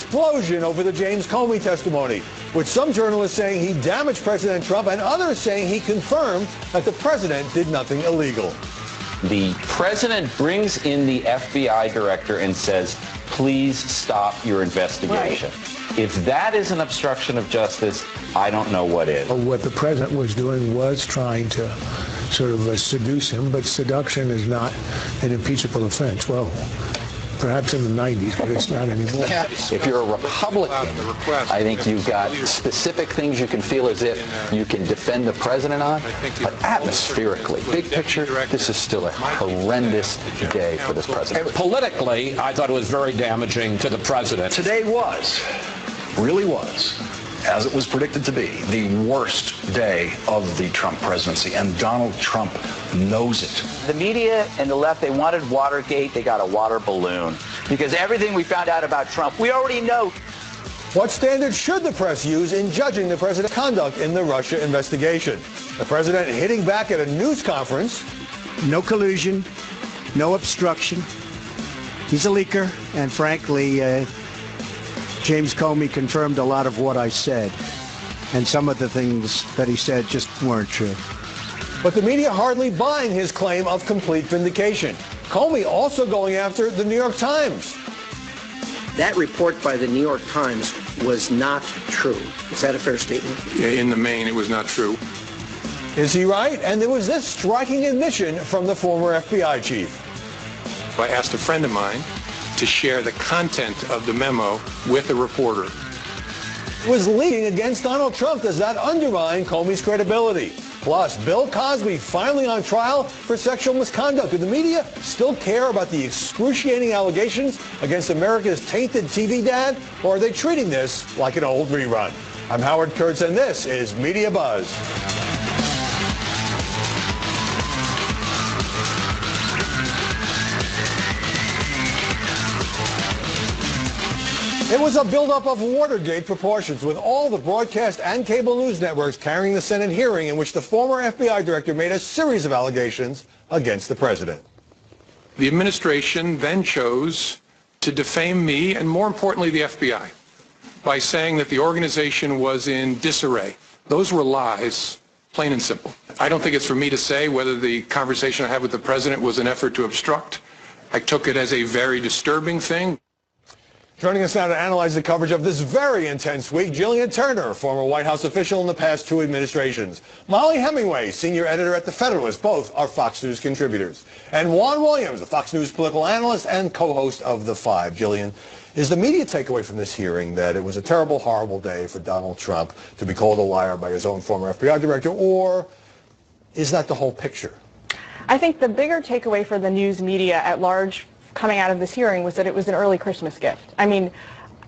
explosion over the James Comey testimony, with some journalists saying he damaged President Trump and others saying he confirmed that the president did nothing illegal. The president brings in the FBI director and says, please stop your investigation. Right. If that is an obstruction of justice, I don't know what is. What the president was doing was trying to sort of seduce him, but seduction is not an impeachable offense. Well, perhaps in the 90s, but it's not anymore. If you're a Republican, I think you've got specific things you can feel as if you can defend the president on, but atmospherically, big picture, this is still a horrendous day for this president. And politically, I thought it was very damaging to the president. Today really was, as it was predicted to be, the worst day of the Trump presidency, and Donald Trump knows it. The media and the left, they wanted Watergate, they got a water balloon. Because everything we found out about Trump, we already know. What standards should the press use in judging the president's conduct in the Russia investigation? The president hitting back at a news conference. No collusion, no obstruction. He's a leaker, and frankly, James Comey confirmed a lot of what I said, and some of the things that he said just weren't true. But the media hardly buying his claim of complete vindication. Comey also going after the New York Times. That report by the New York Times was not true. Is that a fair statement? Yeah, in the main, it was not true. Is he right? And there was this striking admission from the former FBI chief. I asked a friend of mine to share the content of the memo with a reporter. Was leading against Donald Trump. Does that undermine Comey's credibility? Plus, Bill Cosby finally on trial for sexual misconduct. Do the media still care about the excruciating allegations against America's tainted TV dad, or are they treating this like an old rerun? I'm Howard Kurtz, and this is Media Buzz. It was a buildup of Watergate proportions, with all the broadcast and cable news networks carrying the Senate hearing in which the former FBI director made a series of allegations against the president. The administration then chose to defame me, and more importantly, the FBI, by saying that the organization was in disarray. Those were lies, plain and simple. I don't think it's for me to say whether the conversation I had with the president was an effort to obstruct. I took it as a very disturbing thing. Joining us now to analyze the coverage of this very intense week, Jillian Turner, former White House official in the past two administrations. Molly Hemingway, senior editor at The Federalist, both are Fox News contributors. And Juan Williams, the Fox News political analyst and co-host of The Five. Jillian, is the media takeaway from this hearing that it was a terrible, horrible day for Donald Trump to be called a liar by his own former FBI director, or is that the whole picture? I think the bigger takeaway for the news media at large coming out of this hearing was that it was an early Christmas gift. I mean,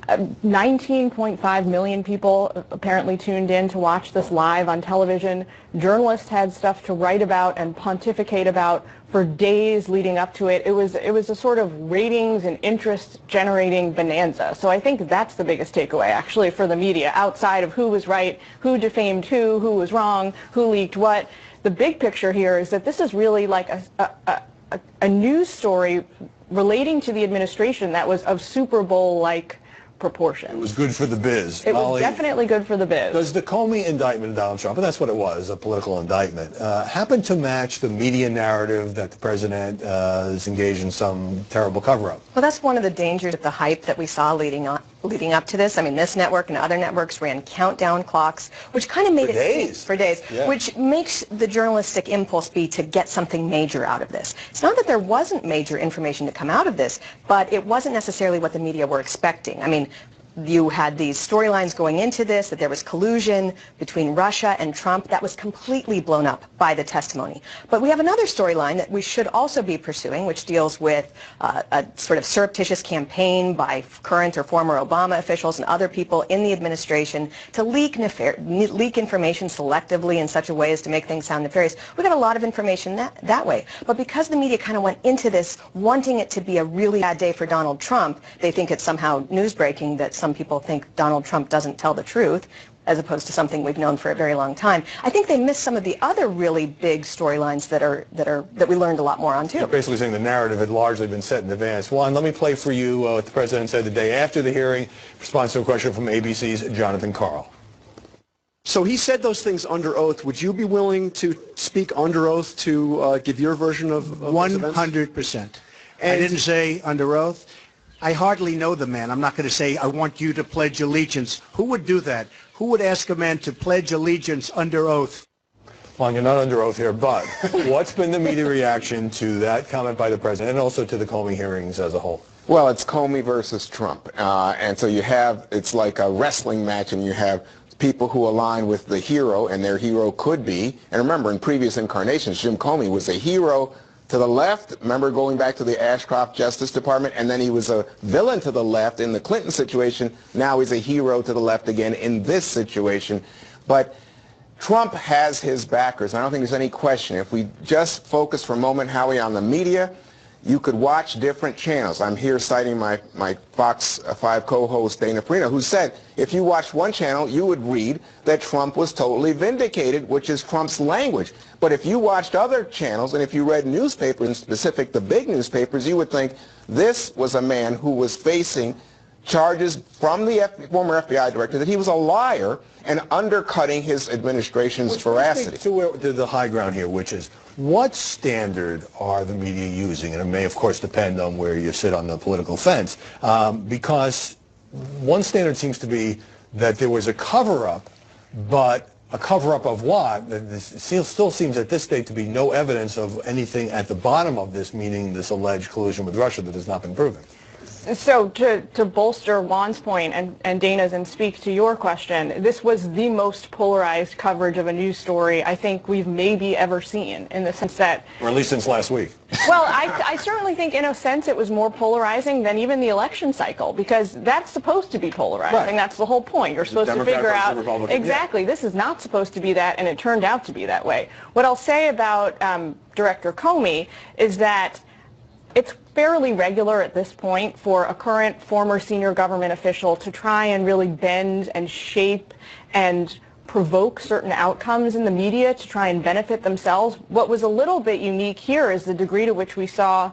19.5 million people apparently tuned in to watch this live on television. Journalists had stuff to write about and pontificate about for days leading up to it. It was a sort of ratings and interest generating bonanza. So I think that's the biggest takeaway actually for the media, outside of who was right, who defamed who was wrong, who leaked what. The big picture here is that this is really like a news story relating to the administration that was of Super Bowl-like proportions. It was good for the biz. It was definitely good for the biz. Does the Comey indictment of Donald Trump, and that's what it was, a political indictment, happen to match the media narrative that the president is engaged in some terrible cover-up? Well, that's one of the dangers of the hype that we saw leading up to this. I mean, this network and other networks ran countdown clocks, which kind of made for days, yeah. Which makes the journalistic impulse be to get something major out of this. It's not that there wasn't major information to come out of this, but it wasn't necessarily what the media were expecting. I mean, you had these storylines going into this, that there was collusion between Russia and Trump. That was completely blown up by the testimony. But we have another storyline that we should also be pursuing, which deals with a sort of surreptitious campaign by current or former Obama officials and other people in the administration to leak information selectively in such a way as to make things sound nefarious. We got a lot of information that way. But because the media kind of went into this wanting it to be a really bad day for Donald Trump, they think it's somehow news breaking that some people think Donald Trump doesn't tell the truth. as opposed to something we've known for a very long time. I think they missed some of the other really big storylines that we learned a lot more on too. You're basically saying the narrative had largely been set in advance. Juan, let me play for you what the president said the day after the hearing, in response to a question from ABC's Jonathan Karl. So he said those things under oath. Would you be willing to speak under oath to give your version of 100%. I didn't say under oath. I hardly know the man. I'm not going to say, I want you to pledge allegiance. Who would do that? Who would ask a man to pledge allegiance under oath? Juan, you're not under oath here, but what's been the media reaction to that comment by the president and also to the Comey hearings as a whole? Well, it's Comey versus Trump. And so it's like a wrestling match, and you have people who align with the hero, and their hero could be, and remember, in previous incarnations, Jim Comey was a hero to the left, remember going back to the Ashcroft Justice Department, and then he was a villain to the left in the Clinton situation. Now he's a hero to the left again in this situation. But Trump has his backers. I don't think there's any question. If we just focus for a moment, Howie, on the media, you could watch different channels. I'm here citing my Fox 5 co-host Dana Perino, who said if you watched one channel, you would read that Trump was totally vindicated, which is Trump's language. But if you watched other channels, and if you read newspapers, in specific the big newspapers, you would think this was a man who was facing charges from the former FBI director that he was a liar and undercutting his administration's veracity. To the high ground here, which is, what standard are the media using? And it may, of course, depend on where you sit on the political fence, because one standard seems to be that there was a cover-up, but a cover-up of what? It still seems at this stage to be no evidence of anything at the bottom of this, meaning this alleged collusion with Russia that has not been proven. So to bolster Juan's point and Dana's and speak to your question, this was the most polarized coverage of a news story I think we've maybe ever seen, in the sense that... Or at least since last week. Well, I certainly think in a sense it was more polarizing than even the election cycle, because that's supposed to be polarizing. Right. That's the whole point. You're supposed to figure out... Exactly. Yeah. This is not supposed to be that, and it turned out to be that way. What I'll say about Director Comey is that it's fairly regular at this point for a current former senior government official to try and really bend and shape and provoke certain outcomes in the media to try and benefit themselves. What was a little bit unique here is the degree to which we saw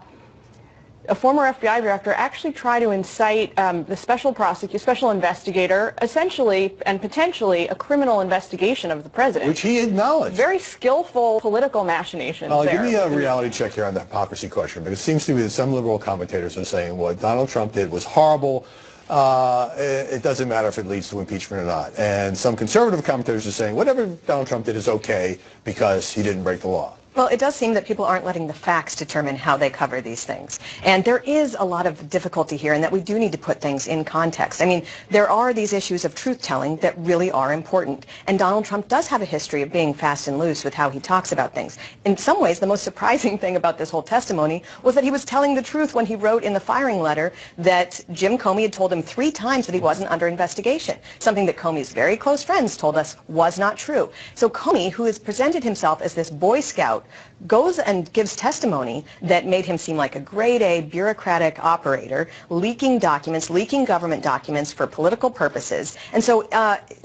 a former FBI director actually try to incite the special investigator, essentially and potentially a criminal investigation of the president. Which he acknowledged. Very skillful political machinations there. Give me a reality check here on the hypocrisy question, because it seems to me that some liberal commentators are saying what Donald Trump did was horrible. It doesn't matter if it leads to impeachment or not. And some conservative commentators are saying whatever Donald Trump did is okay because he didn't break the law. Well, it does seem that people aren't letting the facts determine how they cover these things. And there is a lot of difficulty here in that we do need to put things in context. I mean, there are these issues of truth-telling that really are important. And Donald Trump does have a history of being fast and loose with how he talks about things. In some ways, the most surprising thing about this whole testimony was that he was telling the truth when he wrote in the firing letter that Jim Comey had told him 3 times that he wasn't under investigation, something that Comey's very close friends told us was not true. So Comey, who has presented himself as this Boy Scout, goes and gives testimony that made him seem like a grade A bureaucratic operator, leaking documents, leaking government documents for political purposes. And so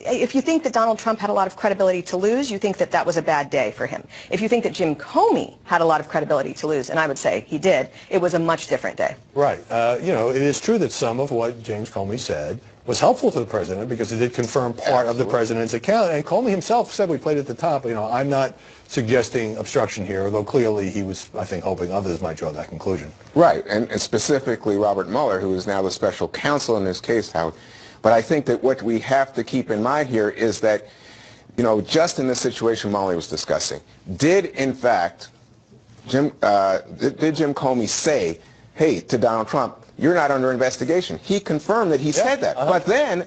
if you think that Donald Trump had a lot of credibility to lose, you think that that was a bad day for him. If you think that Jim Comey had a lot of credibility to lose, and I would say he did, it was a much different day. Right. It is true that some of what James Comey said was helpful to the president because it did confirm part of the president's account. And Comey himself said, we played at the top, I'm not suggesting obstruction here, although clearly he was, I think, hoping others might draw that conclusion. Right, and specifically Robert Mueller, who is now the special counsel in this case, Howard. But I think that what we have to keep in mind here is that, just in the situation Molly was discussing, did in fact Jim Comey say, hey, to Donald Trump, you're not under investigation? He confirmed that he said that. But then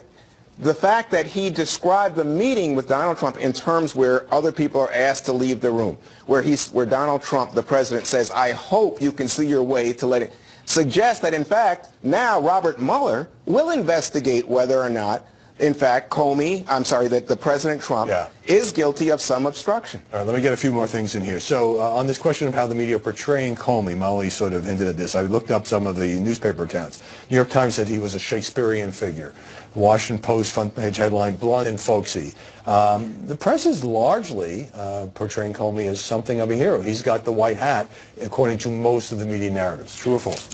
the fact that he described the meeting with Donald Trump in terms where other people are asked to leave the room, where Donald Trump, the president, says, I hope you can see your way to let it, suggests that, in fact, now Robert Mueller will investigate whether or not in fact, that President Trump is guilty of some obstruction. All right, let me get a few more things in here. So on this question of how the media are portraying Comey, Molly sort of hinted at this. I looked up some of the newspaper accounts. New York Times said he was a Shakespearean figure. Washington Post front page headline, blunt and folksy. The press is largely portraying Comey as something of a hero. He's got the white hat, according to most of the media narratives. True or false?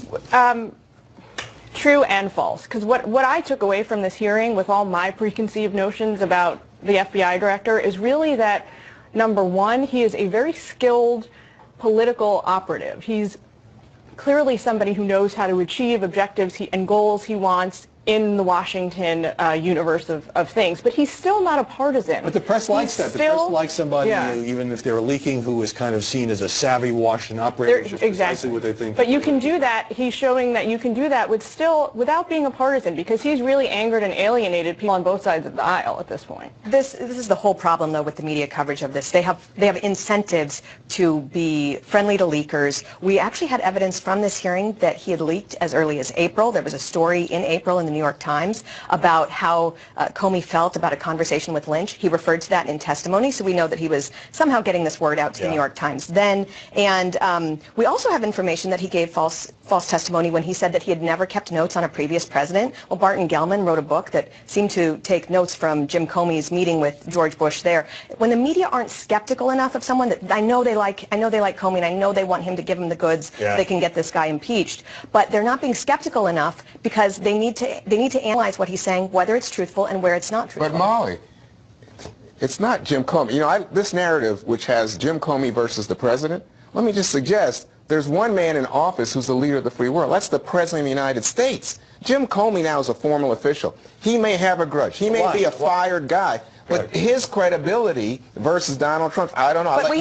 True and false. Because what I took away from this hearing with all my preconceived notions about the FBI director is really that, number one, he is a very skilled political operative. He's clearly somebody who knows how to achieve objectives and goals he wants in the Washington universe of things, but he's still not a partisan. But the press likes that. The press likes somebody, who, even if they're leaking, who is kind of seen as a savvy Washington operator, which is precisely what they think. But you can do that. He's showing that you can do that without being a partisan, because he's really angered and alienated people on both sides of the aisle at this point. This is the whole problem, though, with the media coverage of this. They have incentives to be friendly to leakers. We actually had evidence from this hearing that he had leaked as early as April. There was a story in April in the New York Times about how Comey felt about a conversation with Lynch. He referred to that in testimony, so we know that he was somehow getting this word out to the New York Times then. And we also have information that he gave false testimony when he said that he had never kept notes on a previous president. Well, Barton Gellman wrote a book that seemed to take notes from Jim Comey's meeting with George Bush there. When the media aren't skeptical enough of someone, that I know they like Comey, and I know they want him to give them the goods, they can get this guy impeached, but they're not being skeptical enough because they need to analyze what he's saying, whether it's truthful and where it's not truthful. But Molly, it's not Jim Comey. You know, this narrative, which has Jim Comey versus the president, let me just suggest there's one man in office who's the leader of the free world. That's the President of the United States. Jim Comey now is a formal official. He may have a grudge. He may be a fired guy. But his credibility versus Donald Trump, I don't know. But we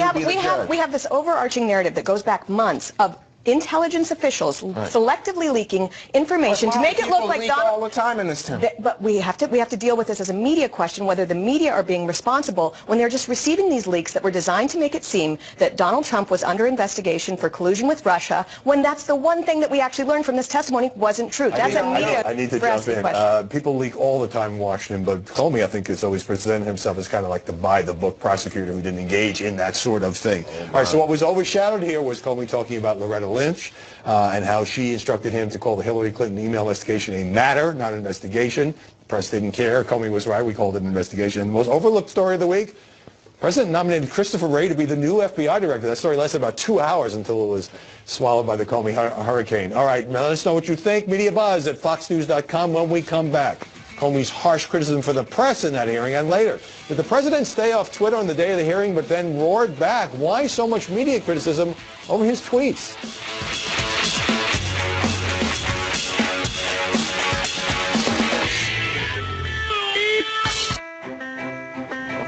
have this overarching narrative that goes back months of intelligence officials selectively leaking information to make it look like Donald. All the time in this town. But we have to deal with this as a media question, whether the media are being responsible when they're just receiving these leaks that were designed to make it seem that Donald Trump was under investigation for collusion with Russia, when that's the one thing that we actually learned from this testimony wasn't true. That's a media. I need to jump in. People leak all the time in Washington, but Comey, I think, has always presented himself as kind of like the by-the-book prosecutor who didn't engage in that sort of thing. All right, so what was overshadowed here was Comey talking about Loretta Lynch and how she instructed him to call the Hillary Clinton email investigation a matter, not an investigation. The press didn't care. Comey was right. We called it an investigation. The most overlooked story of the week, the president nominated Christopher Wray to be the new FBI director. That story lasted about 2 hours until it was swallowed by the Comey hurricane. All right, now let us know what you think. Media Buzz at foxnews.com when we come back. Comey's harsh criticism for the press in that hearing, and later. Did the president stay off Twitter on the day of the hearing but then roared back? Why so much media criticism over his tweets?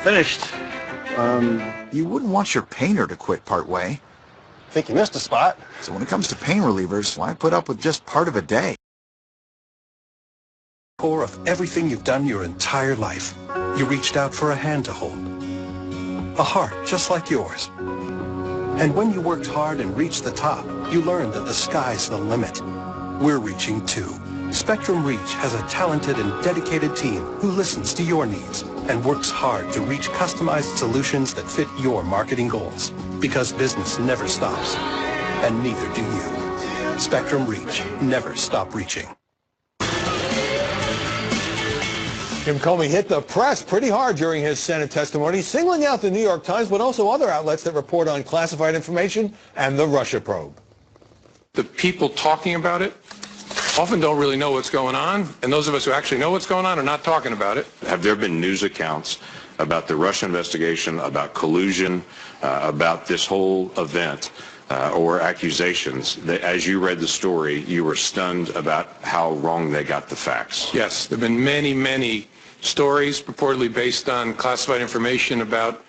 Finished. You wouldn't want your painter to quit part way. Think you missed a spot. So when it comes to pain relievers, why put up with just part of a day? Core of everything you've done your entire life, you reached out for a hand to hold. A heart just like yours. And when you worked hard and reached the top, you learned that the sky's the limit. We're reaching too. Spectrum Reach has a talented and dedicated team who listens to your needs and works hard to reach customized solutions that fit your marketing goals. Because business never stops, and neither do you. Spectrum Reach. Never stop reaching. Jim Comey hit the press pretty hard during his Senate testimony, singling out the New York Times, but also other outlets that report on classified information and the Russia probe. The people talking about it often don't really know what's going on, and those of us who actually know what's going on are not talking about it. Have there been news accounts about the Russia investigation, about collusion, about this whole event, or accusations that, as you read the story, you were stunned about how wrong they got the facts? Yes, there have been many, many stories purportedly based on classified information about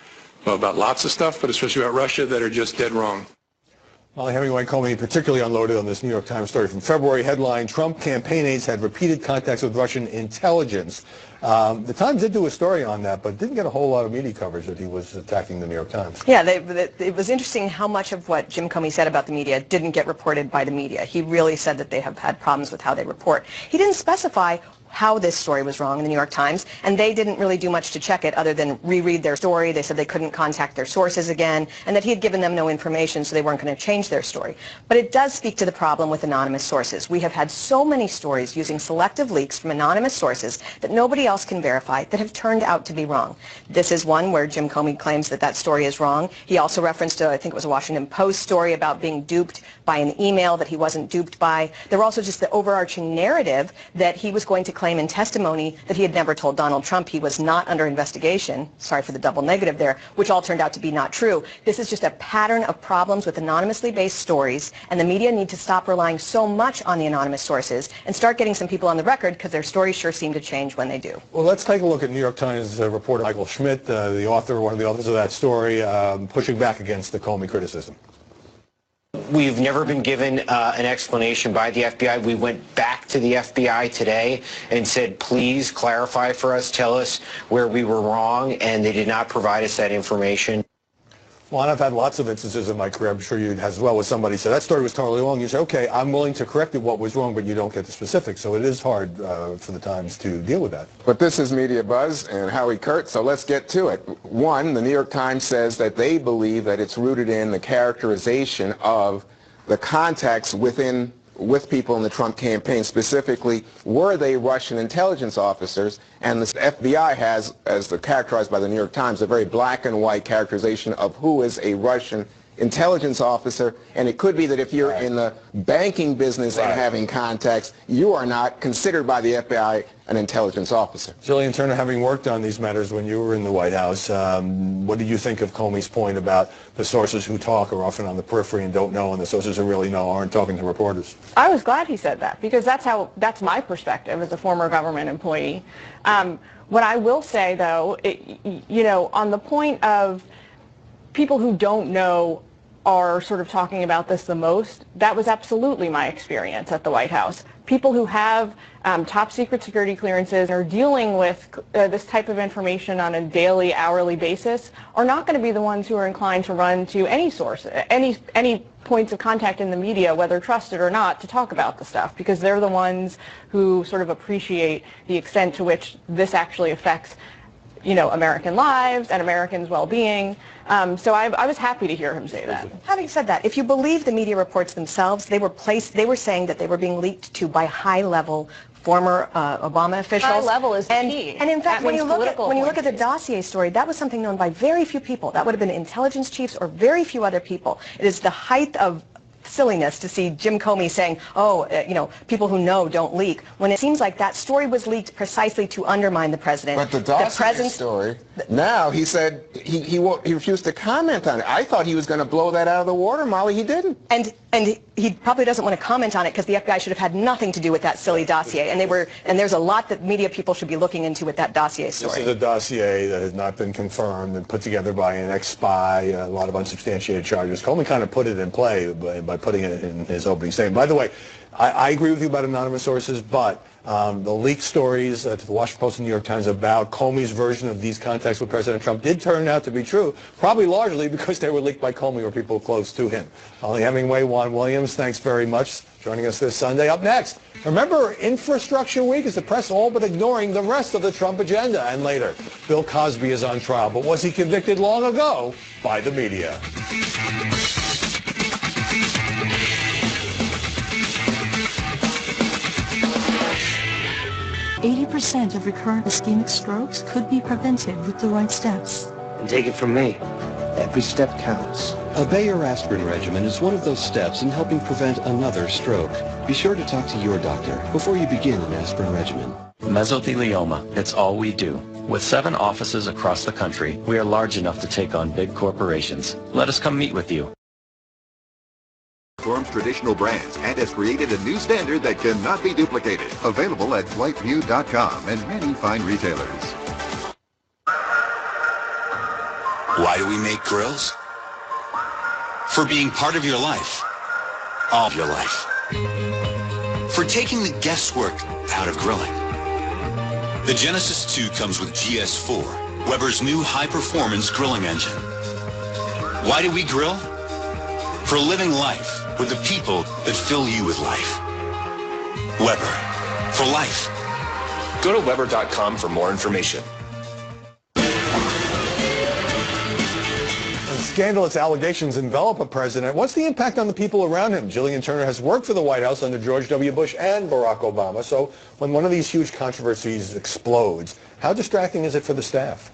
lots of stuff, but especially about Russia, that are just dead wrong. Molly Hemingway Comey particularly unloaded on this New York Times story from February. Headline, Trump campaign aides had repeated contacts with Russian intelligence. The Times did do a story on that, but didn't get a whole lot of media coverage that he was attacking the New York Times. Yeah, it was interesting how much of what Jim Comey said about the media didn't get reported by the media. He really said that they have had problems with how they report. He didn't specify how this story was wrong in the New York Times, and they didn't really do much to check it other than reread their story. They said they couldn't contact their sources again, and that he had given them no information, so they weren't going to change their story. But it does speak to the problem with anonymous sources. We have had so many stories using selective leaks from anonymous sources that nobody else can verify that have turned out to be wrong. This is one where Jim Comey claims that that story is wrong. He also referenced, I think it was a Washington Post story about being duped by an email that he wasn't duped by. There were also just the overarching narrative that he was going to claim in testimony that he had never told Donald Trump he was not under investigation. Sorry for the double negative there, which all turned out to be not true. This is just a pattern of problems with anonymously based stories, and the media need to stop relying so much on the anonymous sources and start getting some people on the record, because their stories sure seem to change when they do. Well, let's take a look at New York Times reporter Michael Schmidt, the author, one of the authors of that story, pushing back against the Comey criticism. We've never been given an explanation by the FBI. We went back to the FBI today and said, please clarify for us, tell us where we were wrong, and they did not provide us that information. Well, and I've had lots of instances in my career, I'm sure you as well, where somebody said, that story was totally wrong. You say, okay, I'm willing to correct it, what was wrong, but you don't get the specifics. So it is hard for the Times to deal with that. But this is Media Buzz and Howie Kurtz, so let's get to it. One, the New York Times says that they believe that it's rooted in the characterization of the contacts with people in the Trump campaign. Specifically, were they Russian intelligence officers? And the FBI has, as characterized by the New York Times, a very black and white characterization of who is a Russian intelligence officer. And it could be that if you're in the banking business and having contacts, you are not considered by the FBI an intelligence officer. Jillian Turner, having worked on these matters when you were in the White House, what did you think of Comey's point about the sources who talk are often on the periphery and don't know, and the sources who really know aren't talking to reporters? I was glad he said that, because that's my perspective as a former government employee. What I will say, though, on the point of people who don't know are sort of talking about this the most, that was absolutely my experience at the White House. People who have top secret security clearances are dealing with this type of information on a daily, hourly basis are not going to be the ones who are inclined to run to any source, any points of contact in the media, whether trusted or not, to talk about the stuff, because they're the ones who sort of appreciate the extent to which this actually affects American lives and Americans' well-being. So I was happy to hear him say that. Having said that, if you believe the media reports themselves, they were saying that they were being leaked to by high-level former Obama officials. High level is the key. And in fact, when you look at the dossier story, that was something known by very few people. That would have been intelligence chiefs or very few other people. It is the height of silliness to see Jim Comey saying, people who know don't leak, when it seems like that story was leaked precisely to undermine the president. But the dossier story, now he said he refused to comment on it. I thought he was going to blow that out of the water, Molly. He didn't. And he probably doesn't want to comment on it because the FBI should have had nothing to do with that silly dossier. And there's a lot that media people should be looking into with that dossier story. This is a dossier that has not been confirmed and put together by an ex-spy, a lot of unsubstantiated charges. Comey kind of put it in play by putting it in his opening statement. By the way, I agree with you about anonymous sources, but the leaked stories to the Washington Post and New York Times about Comey's version of these contacts with President Trump did turn out to be true, probably largely because they were leaked by Comey or people close to him. Molly Hemingway, Juan Williams, thanks very much for joining us this Sunday. Up next, remember Infrastructure Week is the press all but ignoring the rest of the Trump agenda. And later, Bill Cosby is on trial, but was he convicted long ago by the media? 80% of recurrent ischemic strokes could be prevented with the right steps. And take it from me, every step counts. A Bayer aspirin regimen is one of those steps in helping prevent another stroke. Be sure to talk to your doctor before you begin an aspirin regimen. Mesothelioma, it's all we do. With 7 offices across the country, we are large enough to take on big corporations. Let us come meet with you. Transforms traditional brands and has created a new standard that cannot be duplicated. Available at flightmute.com and many fine retailers. Why do we make grills? For being part of your life. All of your life. For taking the guesswork out of grilling. The Genesis 2 comes with GS4, Weber's new high-performance grilling engine. Why do we grill? For living life with the people that fill you with life. Weber, for life. Go to Weber.com for more information. Scandalous allegations envelop a president. What's the impact on the people around him? Jillian Turner has worked for the White House under George W. Bush and Barack Obama. So when one of these huge controversies explodes, how distracting is it for the staff?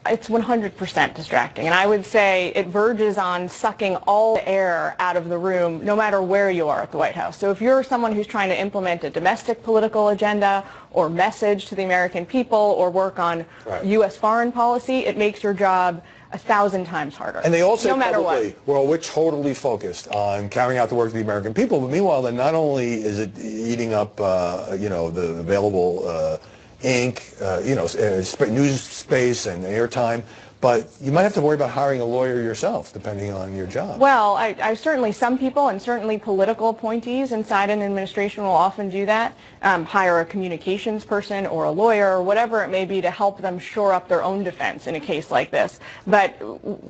It's 100% distracting. And I would say it verges on sucking all the air out of the room, no matter where you are at the White House. So if you're someone who's trying to implement a domestic political agenda or message to the American people or work on U.S. foreign policy, it makes your job 1,000 times harder. And they all say no matter publicly, what. well, we're totally focused on carrying out the work of the American people. But meanwhile, then not only is it eating up, the available ink, news space and airtime, but you might have to worry about hiring a lawyer yourself, depending on your job. Well, I certainly, some people and certainly political appointees inside an administration will often do that, hire a communications person or a lawyer or whatever it may be to help them shore up their own defense in a case like this. But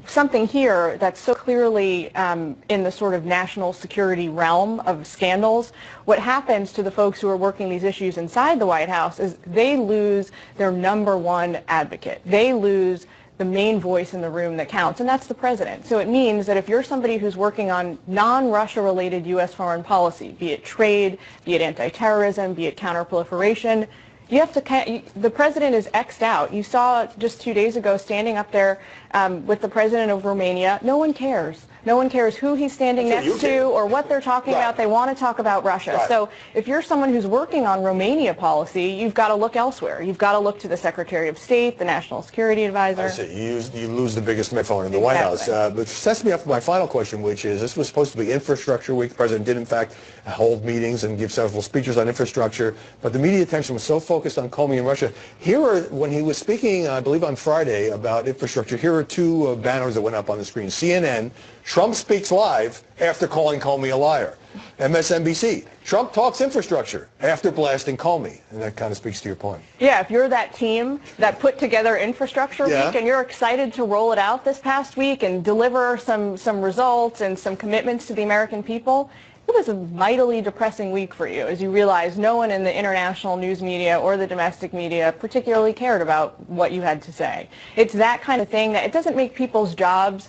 something here that's so clearly in the sort of national security realm of scandals, what happens to the folks who are working these issues inside the White House is they lose their #1 advocate. They lose the main voice in the room that counts, and that's the president. So it means that if you're somebody who's working on non-Russia related U.S. foreign policy, be it trade, be it anti-terrorism, be it counterproliferation, you have to, the president is X'd out. You saw just 2 days ago standing up there with the president of Romania. No one cares. No one cares who he's standing next to or what they're talking about. They want to talk about Russia. So if you're someone who's working on Romania policy, you've got to look elsewhere. You've got to look to the Secretary of State, the National Security Advisor. I see. You lose the biggest megaphone in the White House. But sets me up for my final question, which is, this was supposed to be Infrastructure Week. The president did, in fact, hold meetings and give several speeches on infrastructure. But the media attention was so focused on Comey and Russia. When he was speaking, I believe on Friday, about infrastructure, here are two banners that went up on the screen. CNN, Trump speaks live after calling Comey a liar. MSNBC, Trump talks infrastructure after blasting Comey. And that kind of speaks to your point. Yeah, if you're that team that put together Infrastructure Week and you're excited to roll it out this past week and deliver some results and some commitments to the American people, it was a mightily depressing week for you as you realize no one in the international news media or the domestic media particularly cared about what you had to say. It's that kind of thing that it doesn't make people's jobs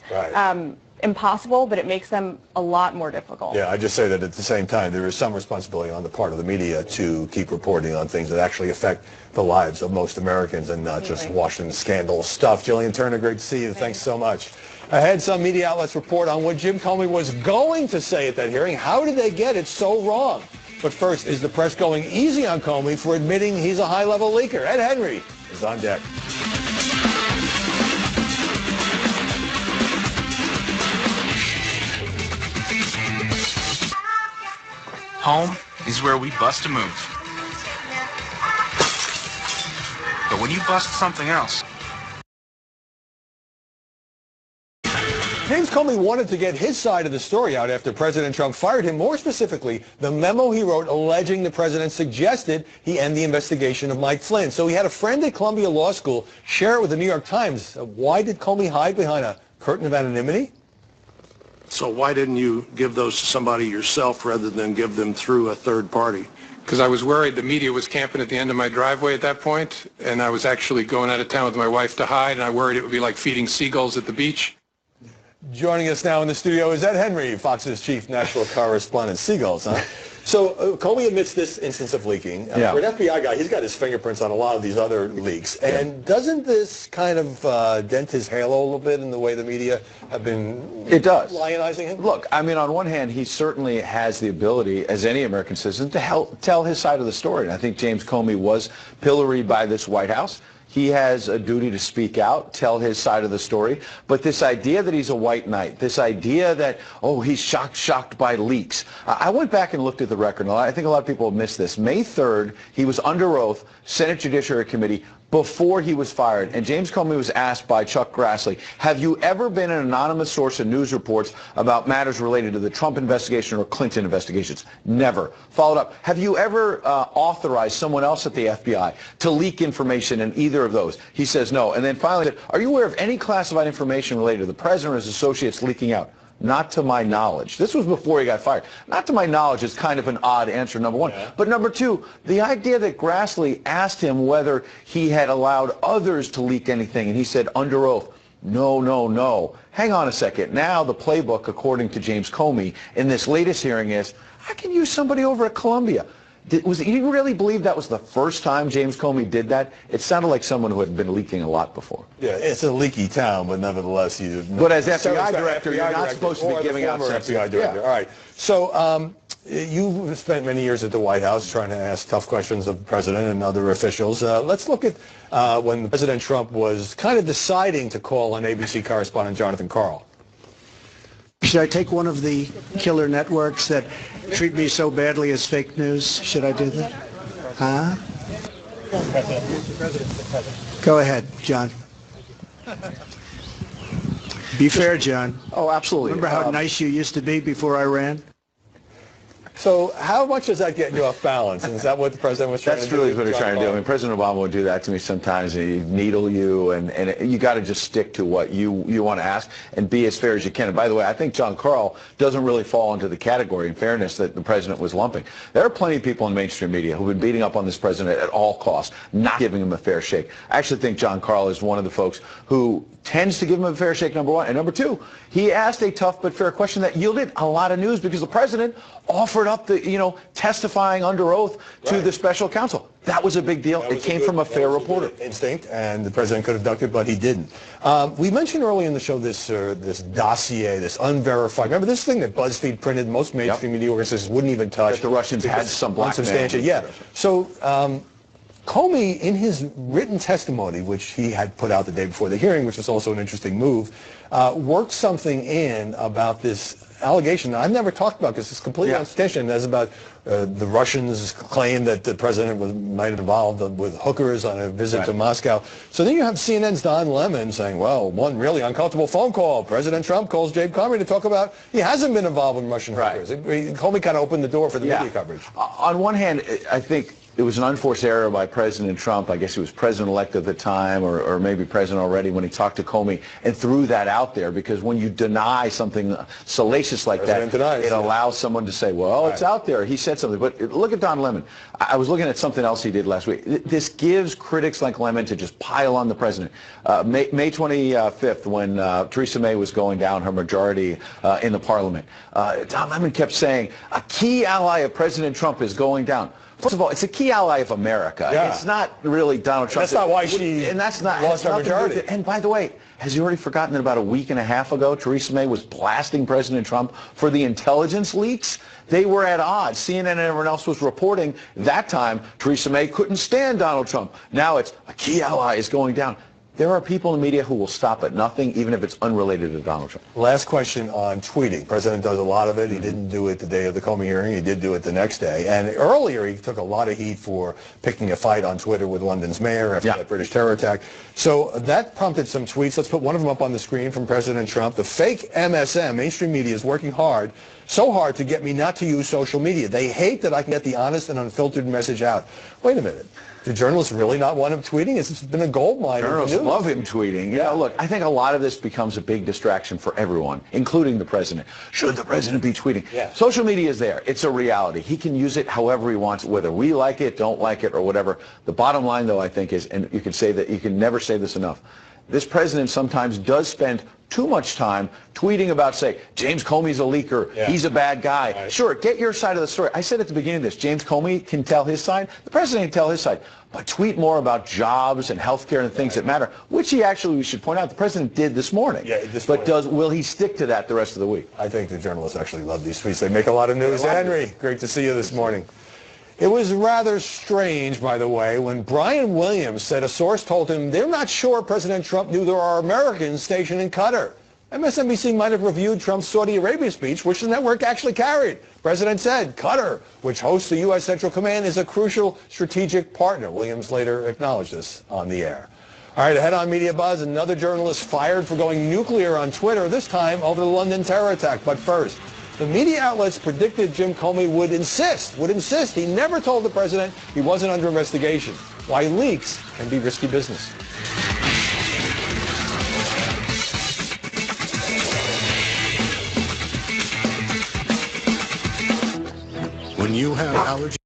impossible, but it makes them a lot more difficult. Yeah, I just say that at the same time, there is some responsibility on the part of the media to keep reporting on things that actually affect the lives of most Americans and not just Washington scandal stuff. Jillian Turner, great to see you. Thanks so much. Ahead, some media outlets report on what Jim Comey was going to say at that hearing. How did they get it so wrong? But first, is the press going easy on Comey for admitting he's a high-level leaker? Ed Henry is on deck. Home is where we bust a move. But when you bust something else... James Comey wanted to get his side of the story out after President Trump fired him. More specifically, the memo he wrote alleging the president suggested he end the investigation of Mike Flynn. So he had a friend at Columbia Law School share it with the New York Times. Why did Comey hide behind a curtain of anonymity? So why didn't you give those to somebody yourself rather than give them through a third party? Because I was worried the media was camping at the end of my driveway at that point, and I was actually going out of town with my wife to hide, and I worried it would be like feeding seagulls at the beach. Joining us now in the studio is Ed Henry, Fox's chief national correspondent. Seagulls, huh? So Comey admits this instance of leaking. For an FBI guy, he's got his fingerprints on a lot of these other leaks. And doesn't this kind of dent his halo a little bit in the way the media have been lionizing him? Look, I mean, on one hand, he certainly has the ability, as any American citizen, to tell his side of the story. And I think James Comey was pilloried by this White House. He has a duty to speak out, tell his side of the story. But this idea that he's a white knight, this idea that, oh, he's shocked by leaks. I went back and looked at the record, and I think a lot of people have missed this. May 3rd, he was under oath, Senate Judiciary Committee, before he was fired. And James Comey was asked by Chuck Grassley, have you ever been an anonymous source of news reports about matters related to the Trump investigation or Clinton investigations? Never. Followed up, have you ever authorized someone else at the FBI to leak information in either of those? He says no. And then finally said, are you aware of any classified information related to the president or his associates leaking out? Not to my knowledge. This was before he got fired. Not to my knowledge is kind of an odd answer, number one. Yeah. But number two, the idea that Grassley asked him whether he had allowed others to leak anything, and he said under oath, no, no, no. Hang on a second. Now the playbook, according to James Comey, in this latest hearing is, I can use somebody over at Columbia. Do you really believe that was the first time James Comey did that? It sounded like someone who had been leaking a lot before. Yeah, it's a leaky town, but nevertheless, you. But as FBI director, you're not supposed to be giving out FBI director. Yeah. All right. So you've spent many years at the White House trying to ask tough questions of the president and other officials. Let's look at when President Trump was kind of deciding to call on ABC correspondent Jonathan Karl. Should I take one of the killer networks that treat me so badly as fake news? Should I do that? Huh? Go ahead, John. Be fair, John. Oh, absolutely. Remember how nice you used to be before I ran? So how much does that get you off balance? And is that what the president was trying to do? That's really what he's trying to do. I mean, President Obama would do that to me sometimes. He'd needle you, and you got to just stick to what you want to ask and be as fair as you can. And by the way, I think John Karl doesn't really fall into the category, in fairness, that the president was lumping. There are plenty of people in mainstream media who've been beating up on this president at all costs, not giving him a fair shake. I actually think John Karl is one of the folks who tends to give him a fair shake, number one. And number two, he asked a tough but fair question that yielded a lot of news because the president offered up the, testifying under oath to the special counsel. That was a big deal. It came from a fair reporter. Instinct, and the president could have ducked it, but he didn't. We mentioned early in the show this dossier, this unverified. Remember this thing that BuzzFeed printed? Most mainstream media organizations wouldn't even touch. That the Russians had some black man. Yeah. So Comey, in his written testimony, which he had put out the day before the hearing, which was also an interesting move, worked something in about this allegation I've never talked about because it's completely unsubstantiated. That's about the Russians' claim that the president might have involved with hookers on a visit to Moscow. So then you have CNN's Don Lemon saying, well, one really uncomfortable phone call. President Trump calls James Comey to talk about he hasn't been involved in Russian hookers. Comey kind of opened the door for the media coverage. On one hand, I think it was an unforced error by President Trump. I guess he was president-elect at the time, or maybe president already, when he talked to Comey and threw that out there, because when you deny something salacious like that, it allows someone to say, well, it's out there. He said something. But look at Don Lemon. I was looking at something else he did last week. This gives critics like Lemon to just pile on the president. May 25th, when Theresa May was going down her majority in the parliament, Don Lemon kept saying, a key ally of President Trump is going down. First of all, it's a key ally of America. It's not really Donald Trump. That's not why she lost her majority. And by the way, has he already forgotten that about a week and a half ago, Theresa May was blasting President Trump for the intelligence leaks? They were at odds. CNN and everyone else was reporting that time Theresa May couldn't stand Donald Trump. Now it's a key ally is going down. There are people in the media who will stop at nothing, even if it's unrelated to Donald Trump. Last question on tweeting. The president does a lot of it. He didn't do it the day of the Comey hearing. He did do it the next day. And earlier, he took a lot of heat for picking a fight on Twitter with London's mayor after that British terror attack. So that prompted some tweets. Let's put one of them up on the screen from President Trump. The fake MSM, mainstream media, is working hard, so hard to get me not to use social media. They hate that I can get the honest and unfiltered message out. Wait a minute. Do journalists really not want him tweeting? It's been a gold mine. Journalists love him tweeting. Yeah, look, I think a lot of this becomes a big distraction for everyone, including the president. Should the president be tweeting? Social media is there. It's a reality. He can use it however he wants, whether we like it, don't like it, or whatever. The bottom line, though, I think is, and you can say that, you can never say this enough, this president sometimes does spend too much time tweeting about, say, James Comey's a leaker, he's a bad guy. Sure, get your side of the story. I said at the beginning of this, James Comey can tell his side, the president can tell his side, but tweet more about jobs and health care and things that matter, which he actually, we should point out, the president did this morning. But will he stick to that the rest of the week? I think the journalists actually love these tweets. They make a lot of news. Henry, great to see you this morning. It was rather strange, by the way, when Brian Williams said a source told him they're not sure President Trump knew there are Americans stationed in Qatar. MSNBC might have reviewed Trump's Saudi Arabia speech, which the network actually carried. The president said Qatar, which hosts the U.S. Central Command, is a crucial strategic partner. Williams later acknowledged this on the air. All right, ahead on Media Buzz, another journalist fired for going nuclear on Twitter, this time over the London terror attack. But first, the media outlets predicted Jim Comey would insist. He never told the president he wasn't under investigation. Why leaks can be risky business. when you have allergies?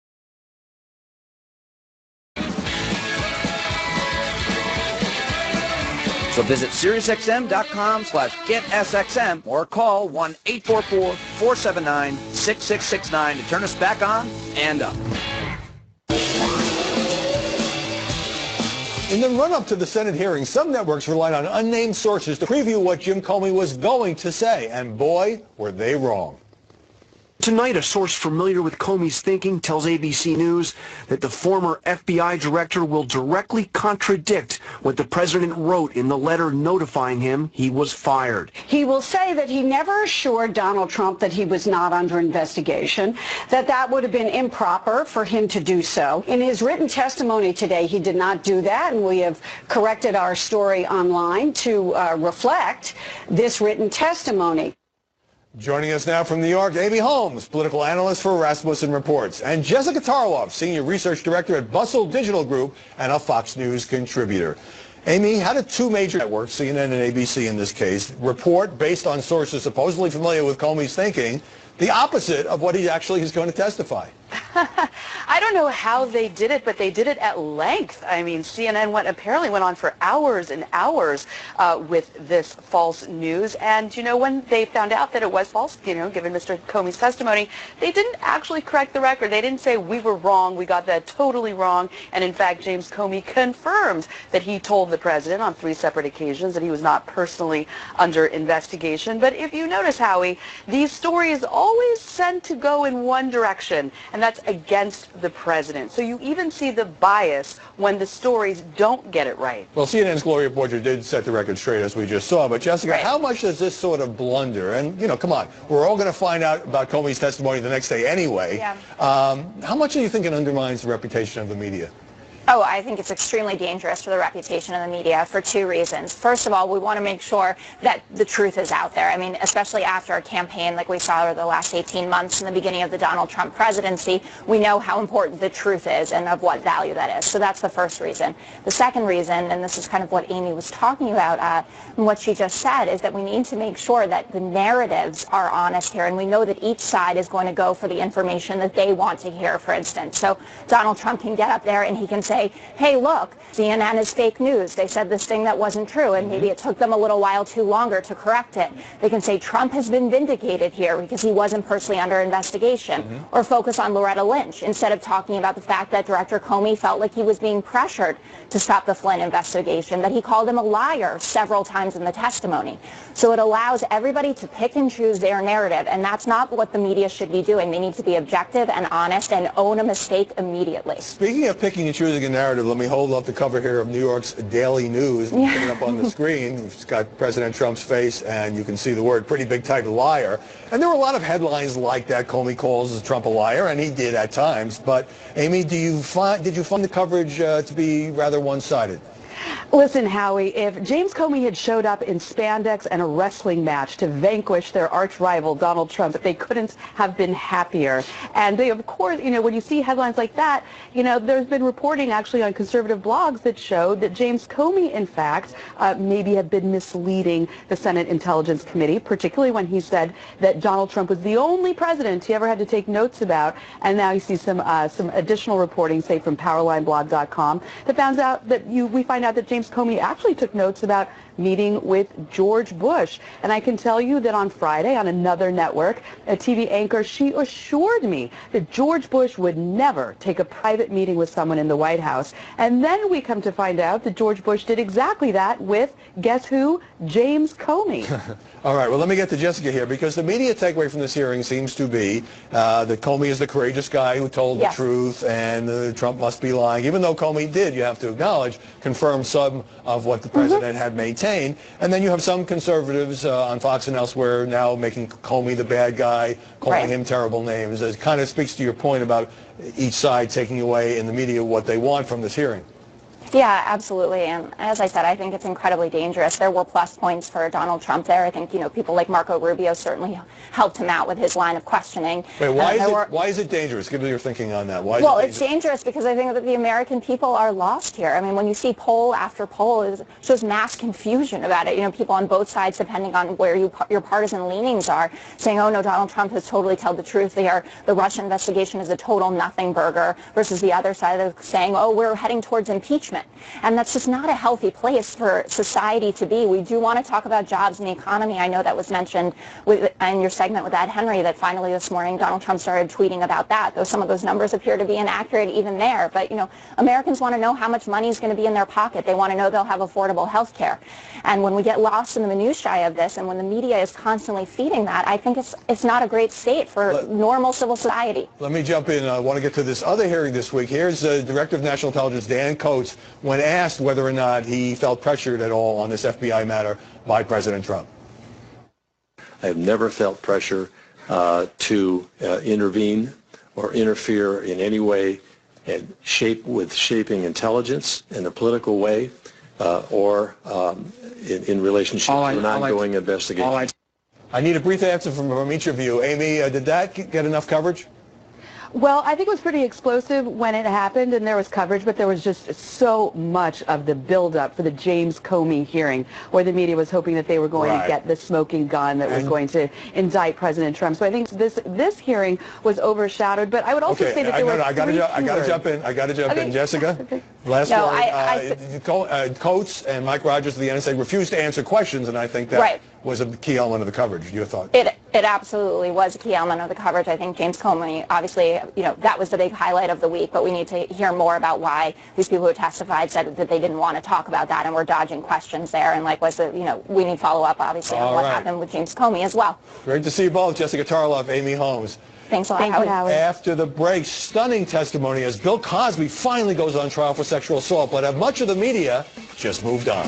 So visit SiriusXM.com/GetSXM or call 1-844-479-6669 to turn us back on and up. In the run-up to the Senate hearing, some networks relied on unnamed sources to preview what Jim Comey was going to say, and boy, were they wrong. Tonight, a source familiar with Comey's thinking tells ABC News that the former FBI director will directly contradict what the president wrote in the letter notifying him he was fired. He will say that he never assured Donald Trump that he was not under investigation, that would have been improper for him to do so. In his written testimony today, he did not do that, and we have corrected our story online to reflect this written testimony. Joining us now from New York, Amy Holmes, political analyst for Rasmussen Reports, and Jessica Tarloff, senior research director at Bustle Digital Group and a Fox News contributor. Amy, how did two major networks, CNN and ABC in this case, report based on sources supposedly familiar with Comey's thinking the opposite of what he actually is going to testify? I don't know how they did it, but they did it at length. I mean, CNN apparently went on for hours and hours with this false news. And, you know, when they found out that it was false, you know, given Mr. Comey's testimony, they didn't actually correct the record. They didn't say we were wrong, we got that totally wrong. And, in fact, James Comey confirmed that he told the president on 3 separate occasions that he was not personally under investigation. But if you notice, Howie, these stories always tend to go in one direction, and that's against the president. So you even see the bias when the stories don't get it right. Well, CNN's Gloria Borger did set the record straight, as we just saw. But, Jessica, Right. How much does this sort of blunder, and, you know, come on, we're all going to find out about Comey's testimony the next day anyway. Yeah. How much do you think it undermines the reputation of the media? Oh, I think it's extremely dangerous for the reputation of the media for 2 reasons. First of all, we want to make sure that the truth is out there. I mean, especially after a campaign like we saw over the last 18 months in the beginning of the Donald Trump presidency, we know how important the truth is and of what value that is. So that's the first reason. The second reason, and this is kind of what Amy was talking about and what she just said, is that we need to make sure that the narratives are honest here, and we know that each side is going to go for the information that they want to hear, for instance. So Donald Trump can get up there and he can say, hey, look, CNN is fake news. They said this thing that wasn't true, and maybe it took them a little while too longer to correct it. They can say Trump has been vindicated here because he wasn't personally under investigation, or focus on Loretta Lynch instead of talking about the fact that Director Comey felt like he was being pressured to stop the Flynn investigation, that he called him a liar several times in the testimony. So it allows everybody to pick and choose their narrative, and that's not what the media should be doing. They need to be objective and honest and own a mistake immediately. Speaking of picking and choosing a narrative, let me hold up the cover here of New York's Daily News. Put it up on the screen. It's got President Trump's face, and you can see the word pretty big type liar. And there were a lot of headlines like that. Comey calls Trump a liar, and he did at times. But, Amy, did you find the coverage to be rather one-sided? Listen, Howie, if James Comey had showed up in spandex and a wrestling match to vanquish their arch rival, Donald Trump, they couldn't have been happier. And they, of course, you know, when you see headlines like that, you know, there's been reporting actually on conservative blogs that showed that James Comey, in fact, maybe had been misleading the Senate Intelligence Committee, particularly when he said that Donald Trump was the only president he ever had to take notes about. And now you see some additional reporting, say, from PowerlineBlog.com, that found out that we find out that James Comey actually took notes about meeting with George Bush. And I can tell you that on Friday on another network, a TV anchor, she assured me that George Bush would never take a private meeting with someone in the White House. And then we come to find out that George Bush did exactly that with, guess who? James Comey. All right, well, let me get to Jessica here, because the media takeaway from this hearing seems to be that Comey is the courageous guy who told the truth, and Trump must be lying, even though Comey did, you have to acknowledge, confirm some of what the president had maintained. And then you have some conservatives on Fox and elsewhere now making Comey the bad guy, calling him terrible names. It kind of speaks to your point about each side taking away in the media what they want from this hearing. Yeah, absolutely. And as I said, I think it's incredibly dangerous. There were plus points for Donald Trump there. I think, people like Marco Rubio certainly helped him out with his line of questioning. Wait, why is it dangerous? Give me your thinking on that. Why is well, it it's dangerous because I think that the American people are lost here. I mean, when you see poll after poll, it shows mass confusion about it. People on both sides, depending on where your partisan leanings are, saying, oh, no, Donald Trump has totally told the truth. The Russia investigation is a total nothing burger, versus the other side of saying, oh, we're heading towards impeachment. And that's just not a healthy place for society to be. We do want to talk about jobs and the economy. I know that was mentioned in your segment with Ed Henry that finally this morning Donald Trump started tweeting about that, though some of those numbers appear to be inaccurate even there. But, Americans want to know how much money is going to be in their pocket. They want to know they'll have affordable health care. And when we get lost in the minutiae of this and when the media is constantly feeding that, I think it's not a great state for normal civil society. Let me jump in. I want to get to this other hearing this week. Here's Director of National Intelligence Dan Coats when asked whether or not he felt pressured at all on this FBI matter by President Trump. I have never felt pressure to intervene or interfere in any way and shaping intelligence in a political way or in relationship to an ongoing investigation. I need a brief answer from each of you. Amy, did that get enough coverage? Well, I think it was pretty explosive when it happened, and there was coverage, but there was just so much of the buildup for the James Comey hearing, where the media was hoping that they were going to get the smoking gun that was going to indict President Trump. So I think this hearing was overshadowed. But I would also say that there were I got to jump in. Jessica, last word. Coates and Mike Rogers of the NSA refused to answer questions, and I think that was a key element of the coverage. Your thought? It absolutely was a key element of the coverage. I think James Comey, obviously, that was the big highlight of the week, but we need to hear more about why these people who testified said that they didn't want to talk about that and were dodging questions there. And we need follow-up, obviously, on what happened with James Comey as well. Great to see you both, Jessica Tarloff, Amy Holmes. Thanks a lot, Howard. After the break, stunning testimony as Bill Cosby finally goes on trial for sexual assault, but much of the media just moved on.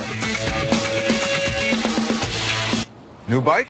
New bike?